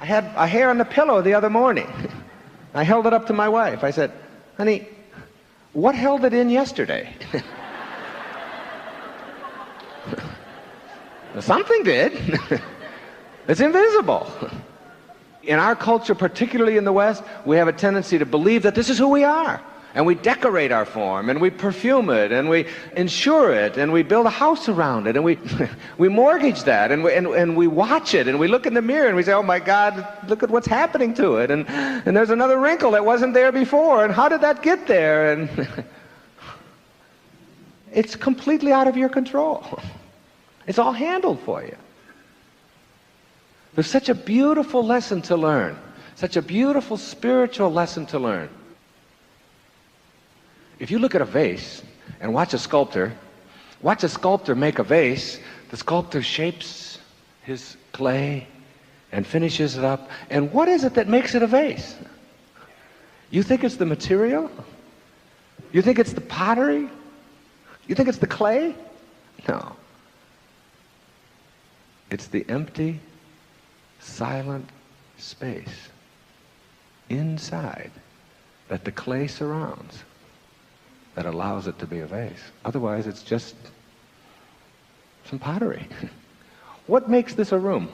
I had a hair on the pillow the other morning. I held it up to my wife. I said, honey, what held it in yesterday? Something did. It's invisible. In our culture, particularly in the West, we have a tendency to believe that this is who we are. And we decorate our form, and we perfume it, and we insure it, and we build a house around it, and we mortgage that, and we watch it, and we look in the mirror, and we say, oh my God, look at what's happening to it, and there's another wrinkle that wasn't there before, and how did that get there? And it's completely out of your control. It's all handled for you. There's such a beautiful lesson to learn, such a beautiful spiritual lesson to learn. If you look at a vase and watch a sculptor make a vase, the sculptor shapes his clay and finishes it up. And what is it that makes it a vase? You think it's the material? You think it's the pottery? You think it's the clay? No. It's the empty, silent space inside that the clay surrounds that allows it to be a vase. Otherwise, it's just some pottery. What makes this a room?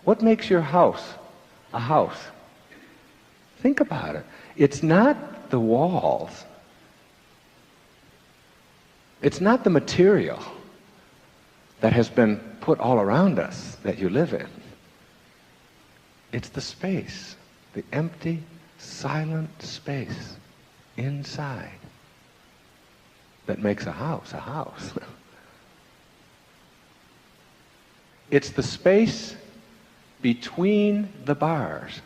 What makes your house a house? Think about it. It's not the walls. It's not the material that has been put all around us that you live in. It's the space, the empty, silent space inside that makes a house a house. It's the space between the bars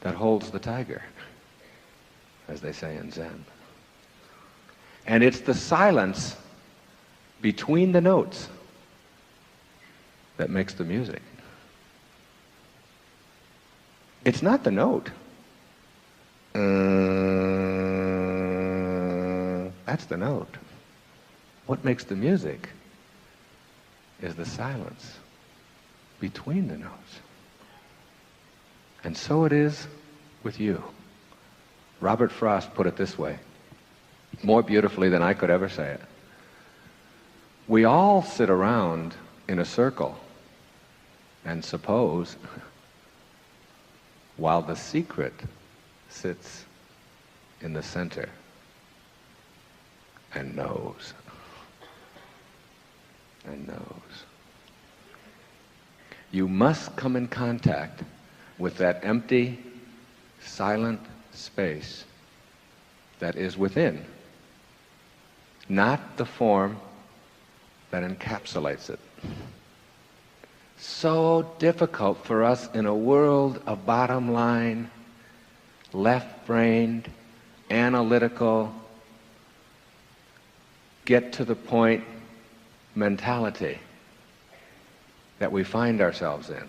that holds the tiger, as they say in Zen. And it's the silence between the notes that makes the music. It's not the note. That's the note. What makes the music is the silence between the notes. And so it is with you. Robert Frost put it this way, more beautifully than I could ever say it. We all sit around in a circle and suppose, while the secret sits in the center and knows, and knows. You must come in contact with that empty, silent space that is within, not the form that encapsulates it. So difficult for us in a world of bottom line, left-brained, analytical, get to the point mentality that we find ourselves in.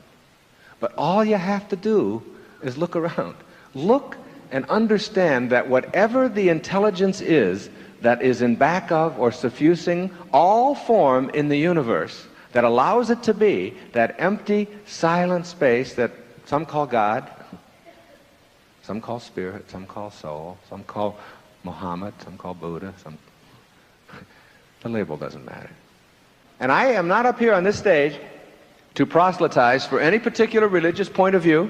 But all you have to do is look around. Look and understand that whatever the intelligence is that is in back of or suffusing all form in the universe, that allows it to be that empty, silent space that some call God, some call spirit, some call soul, some call Muhammad, some call Buddha, the label doesn't matter. And I am not up here on this stage to proselytize for any particular religious point of view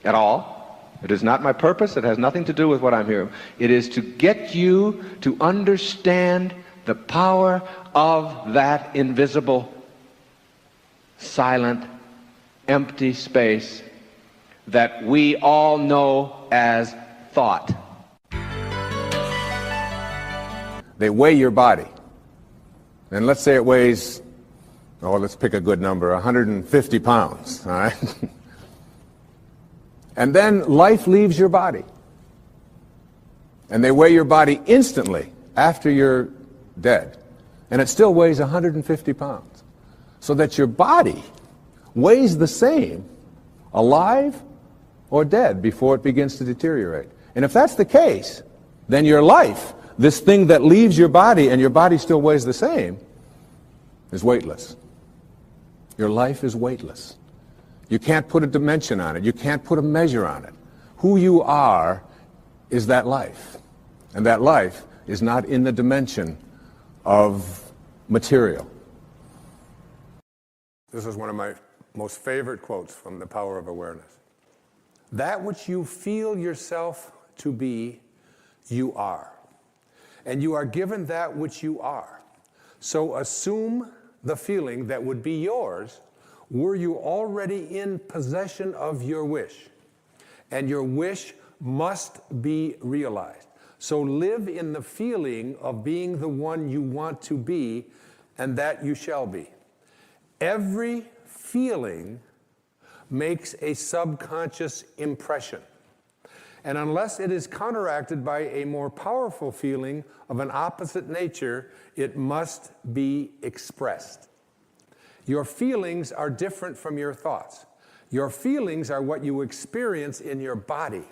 at all. It is not my purpose. It has nothing to do with what I'm here. It is to get you to understand the power of that invisible, silent, empty space that we all know as thought. They weigh your body. And let's say it weighs, let's pick a good number, 150 pounds, all right? And then life leaves your body. And they weigh your body instantly after you're dead. And it still weighs 150 pounds. So that your body weighs the same alive or dead before it begins to deteriorate. And if that's the case, then your life, this thing that leaves your body and your body still weighs the same, is weightless. Your life is weightless. You can't put a dimension on it. You can't put a measure on it. Who you are is that life. And that life is not in the dimension of material. This is one of my most favorite quotes from The Power of Awareness. That which you feel yourself to be, you are. And you are given that which you are. So assume the feeling that would be yours were you already in possession of your wish. And your wish must be realized. So live in the feeling of being the one you want to be, and that you shall be. Every feeling makes a subconscious impression. And unless it is counteracted by a more powerful feeling of an opposite nature, it must be expressed. Your feelings are different from your thoughts. Your feelings are what you experience in your body.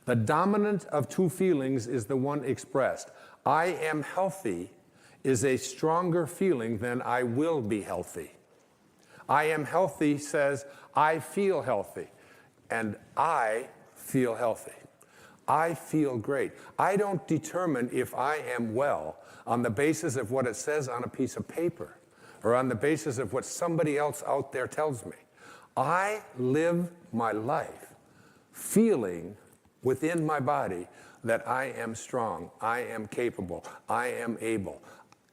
The dominant of two feelings is the one expressed. I am healthy is a stronger feeling than I will be healthy. I am healthy says I feel healthy, and I feel healthy. I feel great. I don't determine if I am well on the basis of what it says on a piece of paper or on the basis of what somebody else out there tells me. I live my life feeling within my body that I am strong, I am capable, I am able.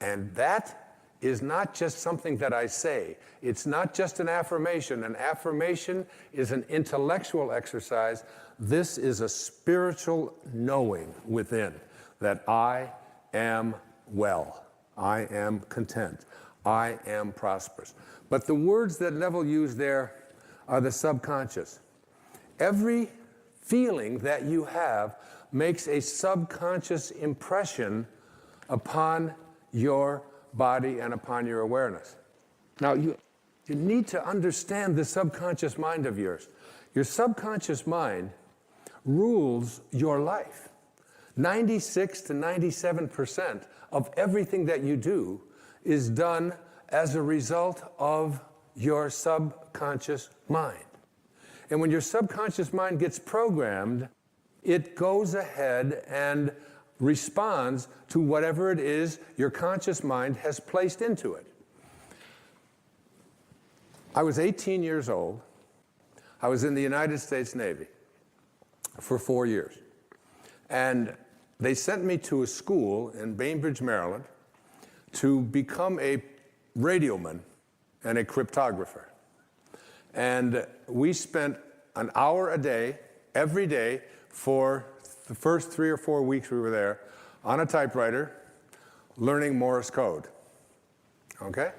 And that is not just something that I say. It's not just an affirmation. An affirmation is an intellectual exercise. This is a spiritual knowing within that I am well, I am content, I am prosperous. But the words that Neville used there are the subconscious. Every feeling that you have makes a subconscious impression upon your body and upon your awareness. Now, you need to understand the subconscious mind of yours. Your subconscious mind rules your life. 96 to 97% of everything that you do is done as a result of your subconscious mind. And when your subconscious mind gets programmed, it goes ahead and responds to whatever it is your conscious mind has placed into it. I was 18 years old. I was in the United States Navy for 4 years. And they sent me to a school in Bainbridge, Maryland, to become a radioman and a cryptographer. And we spent an hour a day, every day, for the first 3 or 4 weeks we were there, on a typewriter, learning Morse code. Okay?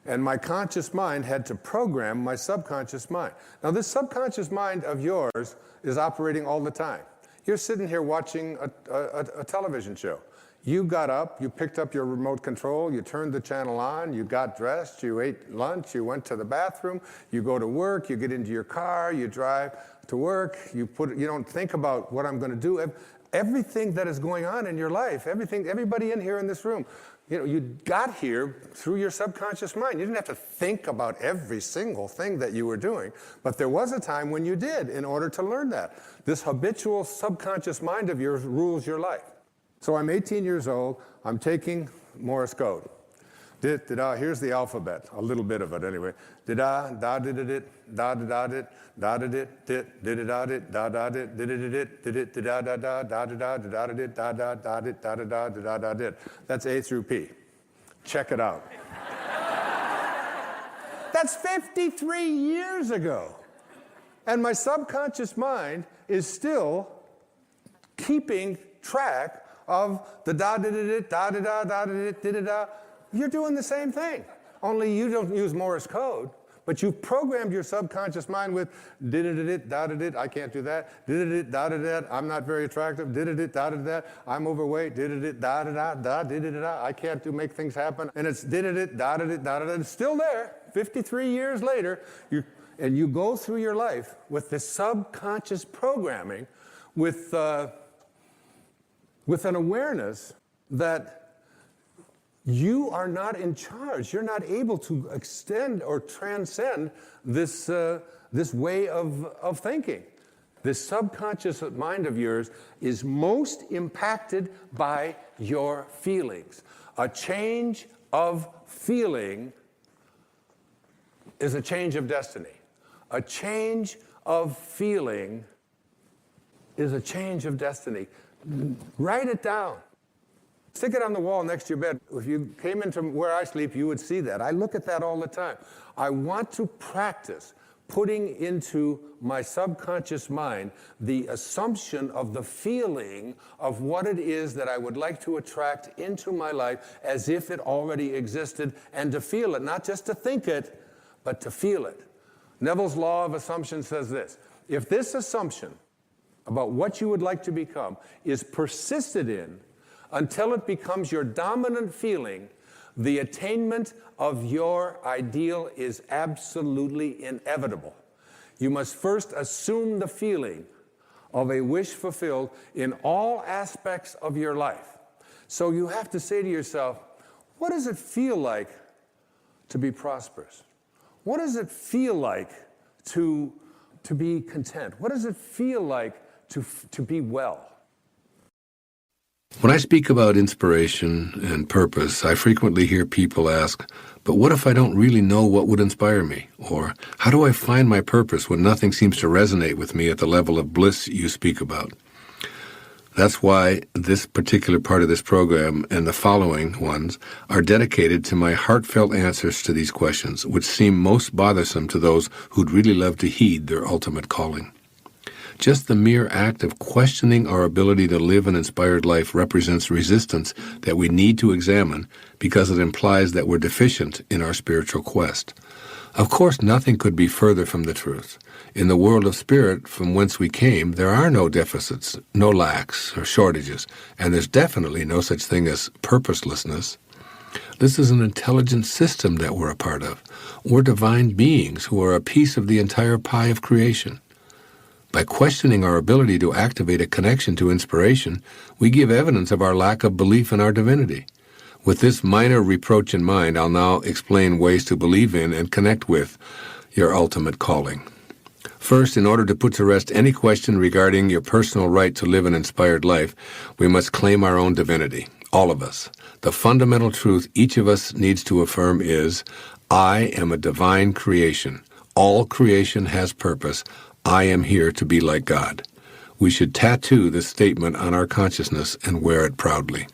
And my conscious mind had to program my subconscious mind. Now, this subconscious mind of yours is operating all the time. You're sitting here watching a television show. You got up, you picked up your remote control, you turned the channel on, you got dressed, you ate lunch, you went to the bathroom, you go to work, you get into your car, you drive to work, you don't think about what I'm going to do. Everything that is going on in your life, everybody in here in this room, you got here through your subconscious mind. You didn't have to think about every single thing that you were doing, but there was a time when you did in order to learn that. This habitual subconscious mind of yours rules your life. So I'm 18 years old, I'm taking Morse code. Here's the alphabet, a little bit of it anyway. Da da da da da da da da da da da da da da da da da da. That's A through P. Check it out. That's 53 years ago. And my subconscious mind is still keeping track of the da da da da da da da da da. You're doing the same thing, only you don't use Morse code, but you've programmed your subconscious mind with did-it-it, da-da-dit, I can't do that, did-it-it, da-da-dat, I'm not very attractive, did-it-it, da-da-dat, I'm overweight, did-it-it, da-da-da, da, did-it-da, I can't make things happen, and it's did-it-it, da-da-dit, da-da-da, it's still there, 53 years later, and you go through your life with this subconscious programming with an awareness that You are not in charge. You're not able to extend or transcend this way of thinking. This subconscious mind of yours is most impacted by your feelings. A change of feeling is a change of destiny. A change of feeling is a change of destiny. Write it down. Stick it on the wall next to your bed. If you came into where I sleep, you would see that. I look at that all the time. I want to practice putting into my subconscious mind the assumption of the feeling of what it is that I would like to attract into my life as if it already existed, and to feel it, not just to think it, but to feel it. Neville's law of assumption says this: if this assumption about what you would like to become is persisted in until it becomes your dominant feeling, the attainment of your ideal is absolutely inevitable. You must first assume the feeling of a wish fulfilled in all aspects of your life. So you have to say to yourself, what does it feel like to be prosperous? What does it feel like to be content? What does it feel like to be well? When I speak about inspiration and purpose, I frequently hear people ask, but what if I don't really know what would inspire me? Or, how do I find my purpose when nothing seems to resonate with me at the level of bliss you speak about? That's why this particular part of this program and the following ones are dedicated to my heartfelt answers to these questions, which seem most bothersome to those who'd really love to heed their ultimate calling. Just the mere act of questioning our ability to live an inspired life represents resistance that we need to examine because it implies that we're deficient in our spiritual quest. Of course, nothing could be further from the truth. In the world of spirit from whence we came, there are no deficits, no lacks or shortages, and there's definitely no such thing as purposelessness. This is an intelligent system that we're a part of. We're divine beings who are a piece of the entire pie of creation. By questioning our ability to activate a connection to inspiration, we give evidence of our lack of belief in our divinity. With this minor reproach in mind, I'll now explain ways to believe in and connect with your ultimate calling. First, in order to put to rest any question regarding your personal right to live an inspired life, we must claim our own divinity, all of us. The fundamental truth each of us needs to affirm is, I am a divine creation. All creation has purpose. I am here to be like God. We should tattoo this statement on our consciousness and wear it proudly.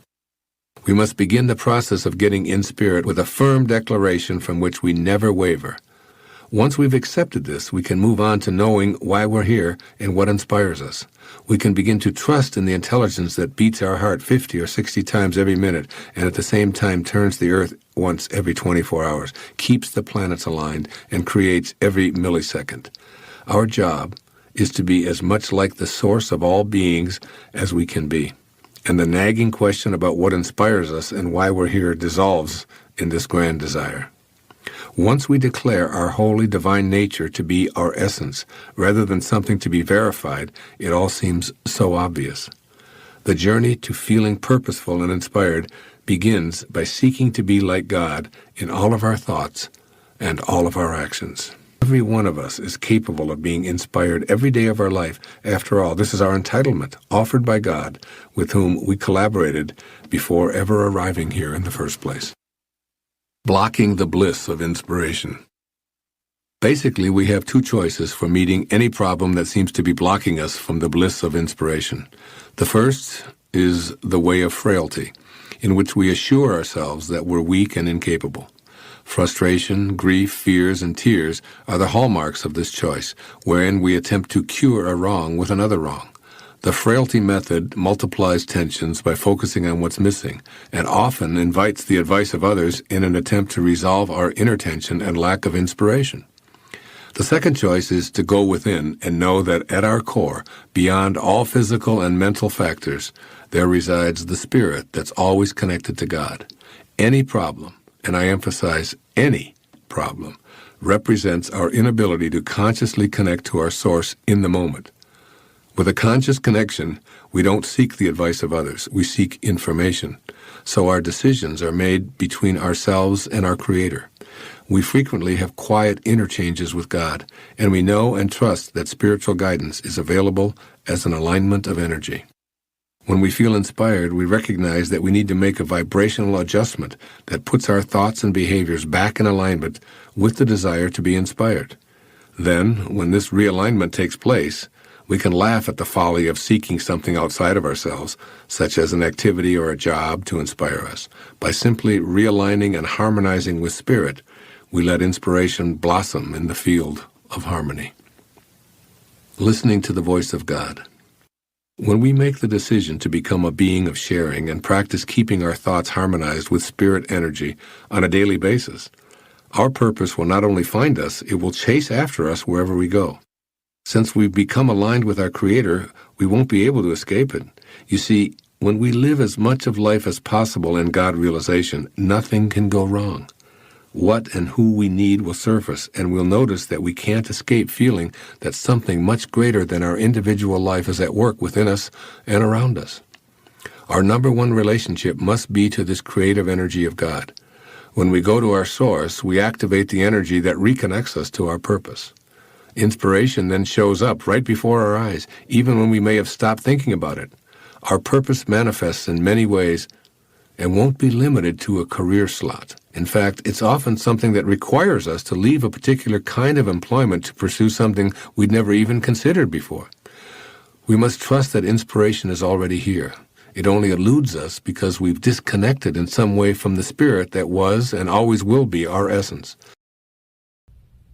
We must begin the process of getting in spirit with a firm declaration from which we never waver. Once we've accepted this, we can move on to knowing why we're here and what inspires us. We can begin to trust in the intelligence that beats our heart 50 or 60 times every minute and at the same time turns the earth once every 24 hours, keeps the planets aligned, and creates every millisecond. Our job is to be as much like the source of all beings as we can be. And the nagging question about what inspires us and why we're here dissolves in this grand desire. Once we declare our holy divine nature to be our essence, rather than something to be verified, it all seems so obvious. The journey to feeling purposeful and inspired begins by seeking to be like God in all of our thoughts and all of our actions. Every one of us is capable of being inspired every day of our life. After all, this is our entitlement, offered by God, with whom we collaborated before ever arriving here in the first place. Blocking the bliss of inspiration. Basically, we have two choices for meeting any problem that seems to be blocking us from the bliss of inspiration. The first is the way of frailty, in which we assure ourselves that we're weak and incapable. Frustration, grief, fears, and tears are the hallmarks of this choice, wherein we attempt to cure a wrong with another wrong. The frailty method multiplies tensions by focusing on what's missing, and often invites the advice of others in an attempt to resolve our inner tension and lack of inspiration. The second choice is to go within and know that at our core, beyond all physical and mental factors, there resides the spirit that's always connected to God. Any problem, and I emphasize any problem, represents our inability to consciously connect to our source in the moment. With a conscious connection, we don't seek the advice of others. We seek information. so our decisions are made between ourselves and our Creator. We frequently have quiet interchanges with God, and we know and trust that spiritual guidance is available as an alignment of energy. When we feel inspired, we recognize that we need to make a vibrational adjustment that puts our thoughts and behaviors back in alignment with the desire to be inspired. Then, when this realignment takes place, we can laugh at the folly of seeking something outside of ourselves, such as an activity or a job, to inspire us. By simply realigning and harmonizing with Spirit, we let inspiration blossom in the field of harmony. Listening to the voice of God. When we make the decision to become a being of sharing and practice keeping our thoughts harmonized with Spirit energy on a daily basis, our purpose will not only find us, it will chase after us wherever we go. Since we've become aligned with our Creator, we won't be able to escape it. You see, when we live as much of life as possible in God realization, nothing can go wrong. What and who we need will surface, and we'll notice that we can't escape feeling that something much greater than our individual life is at work within us and around us. Our number one relationship must be to this creative energy of God. When we go to our source, we activate the energy that reconnects us to our purpose. Inspiration then shows up right before our eyes, even when we may have stopped thinking about it. Our purpose manifests in many ways and won't be limited to a career slot. In fact, it's often something that requires us to leave a particular kind of employment to pursue something we'd never even considered before. We must trust that inspiration is already here. It only eludes us because we've disconnected in some way from the Spirit that was and always will be our essence.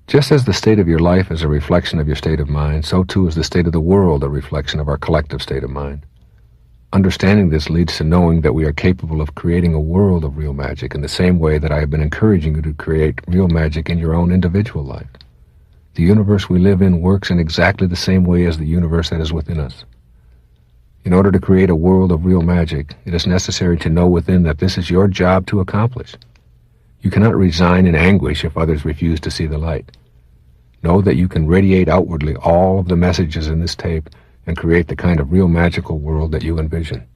Just as the state of your life is a reflection of your state of mind, so too is the state of the world a reflection of our collective state of mind. Understanding this leads to knowing that we are capable of creating a world of real magic in the same way that I have been encouraging you to create real magic in your own individual life. The universe we live in works in exactly the same way as the universe that is within us. In order to create a world of real magic, it is necessary to know within that this is your job to accomplish. You cannot resign in anguish if others refuse to see the light. Know that you can radiate outwardly all of the messages in this tape and create the kind of real magical world that you envision.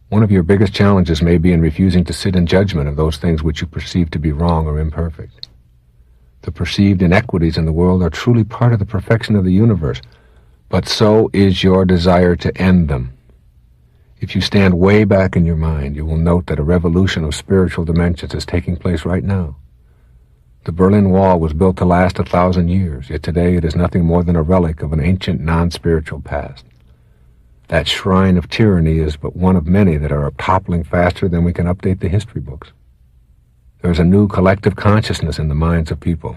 One of your biggest challenges may be in refusing to sit in judgment of those things which you perceive to be wrong or imperfect. The perceived inequities in the world are truly part of the perfection of the universe, but so is your desire to end them. If you stand way back in your mind, you will note that a revolution of spiritual dimensions is taking place right now. The Berlin Wall was built to last 1,000 years, yet today it is nothing more than a relic of an ancient non-spiritual past. That shrine of tyranny is but one of many that are toppling faster than we can update the history books. There is a new collective consciousness in the minds of people,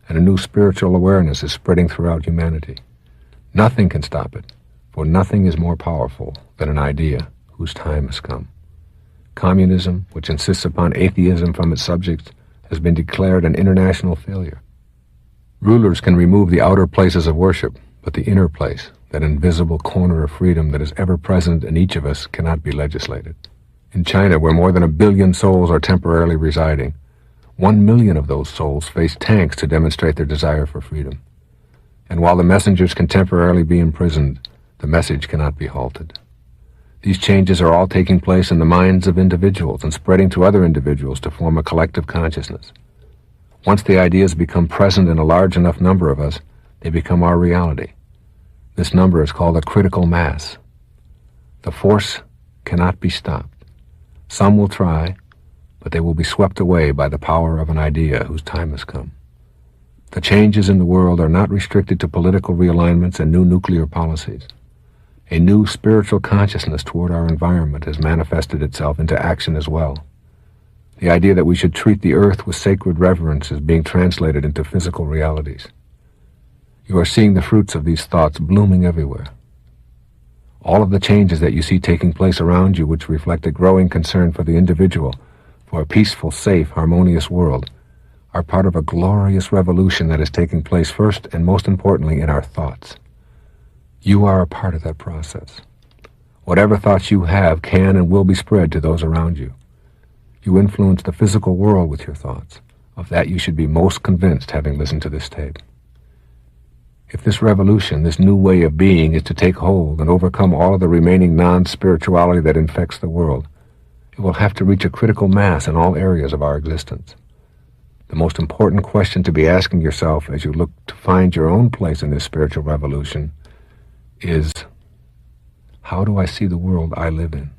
and a new spiritual awareness is spreading throughout humanity. Nothing can stop it, for nothing is more powerful than an idea whose time has come. Communism, which insists upon atheism from its subjects, has been declared an international failure. Rulers can remove the outer places of worship, but the inner place, that invisible corner of freedom that is ever present in each of us, cannot be legislated. In China, where more than 1 billion souls are temporarily residing, 1 million of those souls face tanks to demonstrate their desire for freedom. And while the messengers can temporarily be imprisoned, the message cannot be halted. These changes are all taking place in the minds of individuals and spreading to other individuals to form a collective consciousness. Once the ideas become present in a large enough number of us, they become our reality. This number is called a critical mass. The force cannot be stopped. Some will try, but they will be swept away by the power of an idea whose time has come. The changes in the world are not restricted to political realignments and new nuclear policies. A new spiritual consciousness toward our environment has manifested itself into action as well. The idea that we should treat the earth with sacred reverence is being translated into physical realities. You are seeing the fruits of these thoughts blooming everywhere. All of the changes that you see taking place around you, which reflect a growing concern for the individual, for a peaceful, safe, harmonious world, are part of a glorious revolution that is taking place first and most importantly in our thoughts. You are a part of that process. Whatever thoughts you have can and will be spread to those around you. You influence the physical world with your thoughts. Of that you should be most convinced, having listened to this tape. If this revolution, this new way of being, is to take hold and overcome all of the remaining non-spirituality that infects the world, It will have to reach a critical mass in all areas of our existence. The most important question to be asking yourself as you look to find your own place in this spiritual revolution is, how do I see the world I live in?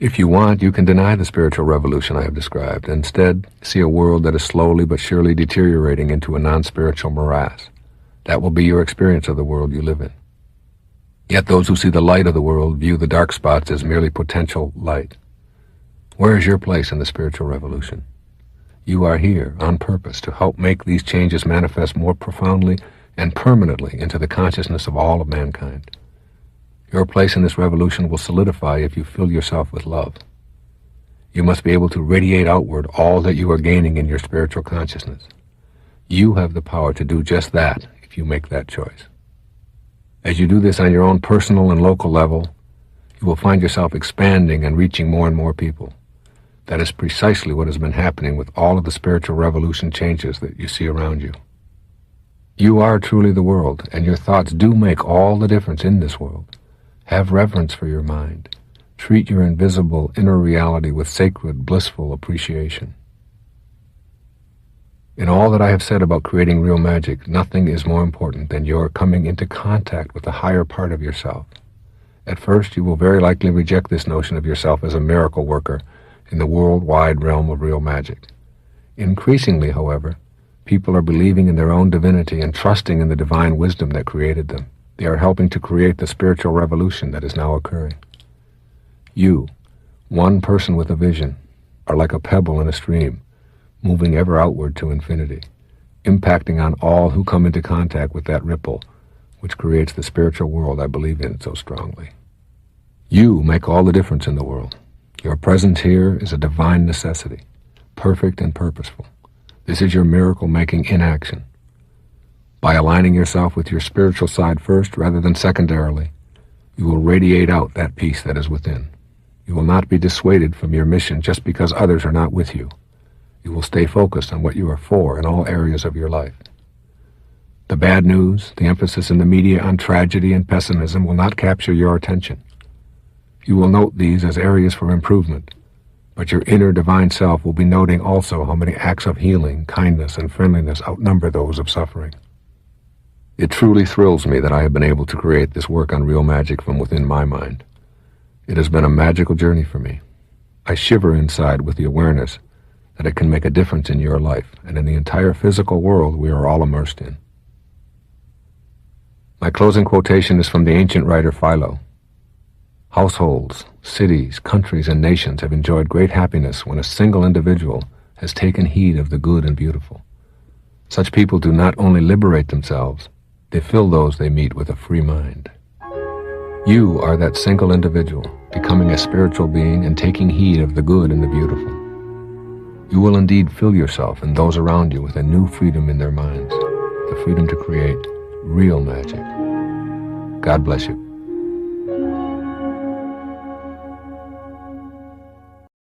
If you want, you can deny the spiritual revolution I have described. Instead, see a world that is slowly but surely deteriorating into a non-spiritual morass. That will be your experience of the world you live in. Yet those who see the light of the world view the dark spots as merely potential light. Where is your place in the spiritual revolution? You are here on purpose to help make these changes manifest more profoundly and permanently into the consciousness of all of mankind. Your place in this revolution will solidify if you fill yourself with love. You must be able to radiate outward all that you are gaining in your spiritual consciousness. You have the power to do just that if you make that choice. As you do this on your own personal and local level, you will find yourself expanding and reaching more and more people. That is precisely what has been happening with all of the spiritual revolution changes that you see around you. You are truly the world, and your thoughts do make all the difference in this world. Have reverence for your mind. Treat your invisible inner reality with sacred, blissful appreciation. In all that I have said about creating real magic, nothing is more important than your coming into contact with the higher part of yourself. At first, you will very likely reject this notion of yourself as a miracle worker in the worldwide realm of real magic. Increasingly, however, people are believing in their own divinity and trusting in the divine wisdom that created them. They are helping to create the spiritual revolution that is now occurring. You, one person with a vision, are like a pebble in a stream, moving ever outward to infinity, impacting on all who come into contact with that ripple, which creates the spiritual world I believe in so strongly. You make all the difference in the world. Your presence here is a divine necessity, perfect and purposeful. This is your miracle-making in action. By aligning yourself with your spiritual side first rather than secondarily, you will radiate out that peace that is within. You will not be dissuaded from your mission just because others are not with you. You will stay focused on what you are for in all areas of your life. The bad news, the emphasis in the media on tragedy and pessimism will not capture your attention. You will note these as areas for improvement, but your inner divine self will be noting also how many acts of healing, kindness, and friendliness outnumber those of suffering. It truly thrills me that I have been able to create this work on real magic from within my mind. It has been a magical journey for me. I shiver inside with the awareness that it can make a difference in your life and in the entire physical world we are all immersed in. My closing quotation is from the ancient writer Philo. Households, cities, countries, and nations have enjoyed great happiness when a single individual has taken heed of the good and beautiful. Such people do not only liberate themselves, they fill those they meet with a free mind. You are that single individual, becoming a spiritual being and taking heed of the good and the beautiful. You will indeed fill yourself and those around you with a new freedom in their minds, the freedom to create real magic. God bless you.